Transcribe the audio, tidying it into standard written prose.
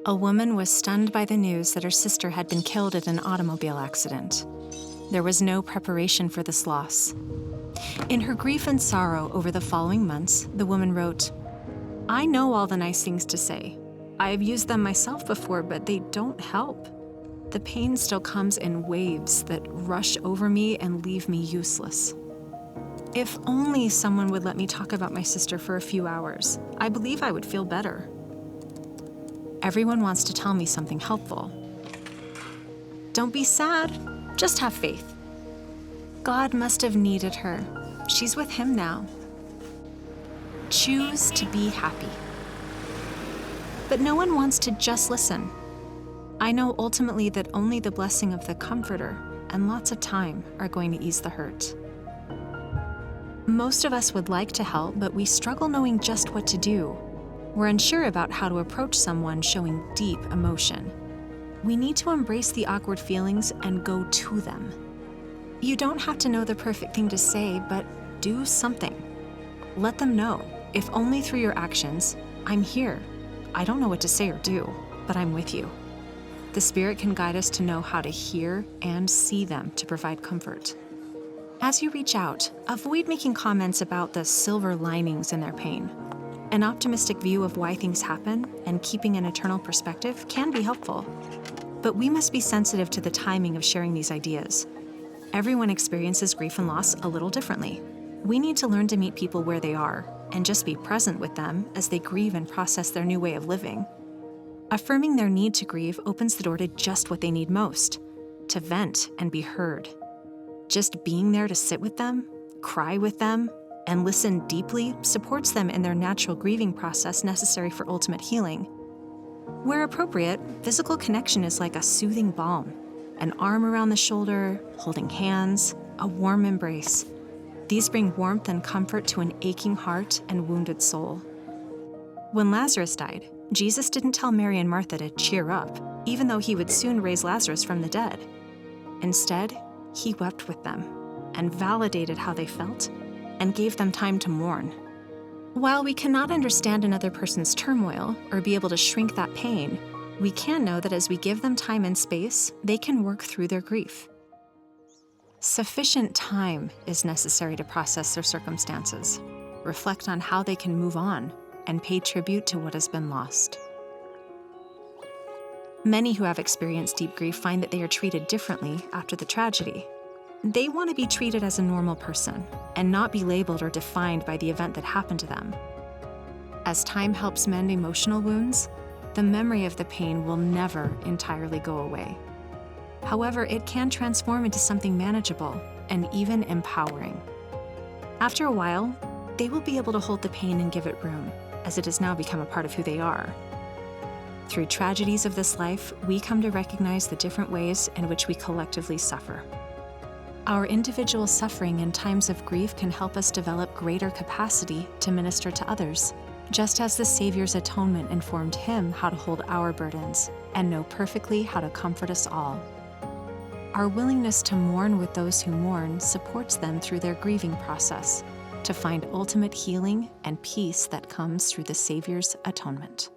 A woman was stunned by the news that her sister had been killed in an automobile accident. There was no preparation for this loss. In her grief and sorrow over the following months, the woman wrote, "I know all the nice things to say. I have used them myself before, but they don't help. The pain still comes in waves that rush over me and leave me useless. If only someone would let me talk about my sister for a few hours, I believe I would feel better. Everyone wants to tell me something helpful. Don't be sad, just have faith. God must have needed her. She's with him now. Choose to be happy." But no one wants to just listen. I know ultimately that only the blessing of the Comforter and lots of time are going to ease the hurt. Most of us would like to help, but we struggle knowing just what to do. We're unsure about how to approach someone showing deep emotion. We need to embrace the awkward feelings and go to them. You don't have to know the perfect thing to say, but do something. Let them know, if only through your actions, "I'm here. I don't know what to say or do, but I'm with you." The Spirit can guide us to know how to hear and see them to provide comfort. As you reach out, avoid making comments about the silver linings in their pain. An optimistic view of why things happen and keeping an eternal perspective can be helpful. But we must be sensitive to the timing of sharing these ideas. Everyone experiences grief and loss a little differently. We need to learn to meet people where they are and just be present with them as they grieve and process their new way of living. Affirming their need to grieve opens the door to just what they need most, to vent and be heard. Just being there to sit with them, cry with them, and listen deeply supports them in their natural grieving process necessary for ultimate healing. Where appropriate, physical connection is like a soothing balm, an arm around the shoulder, holding hands, a warm embrace. These bring warmth and comfort to an aching heart and wounded soul. When Lazarus died, Jesus didn't tell Mary and Martha to cheer up, even though he would soon raise Lazarus from the dead. Instead, he wept with them and validated how they felt and gave them time to mourn. While we cannot understand another person's turmoil or be able to shrink that pain, we can know that as we give them time and space, they can work through their grief. Sufficient time is necessary to process their circumstances, reflect on how they can move on, and pay tribute to what has been lost. Many who have experienced deep grief find that they are treated differently after the tragedy. They want to be treated as a normal person and not be labeled or defined by the event that happened to them. As time helps mend emotional wounds, the memory of the pain will never entirely go away. However, it can transform into something manageable and even empowering. After a while, they will be able to hold the pain and give it room, as it has now become a part of who they are. Through tragedies of this life, we come to recognize the different ways in which we collectively suffer. Our individual suffering in times of grief can help us develop greater capacity to minister to others, just as the Savior's atonement informed him how to hold our burdens and know perfectly how to comfort us all. Our willingness to mourn with those who mourn supports them through their grieving process, to find ultimate healing and peace that comes through the Savior's atonement.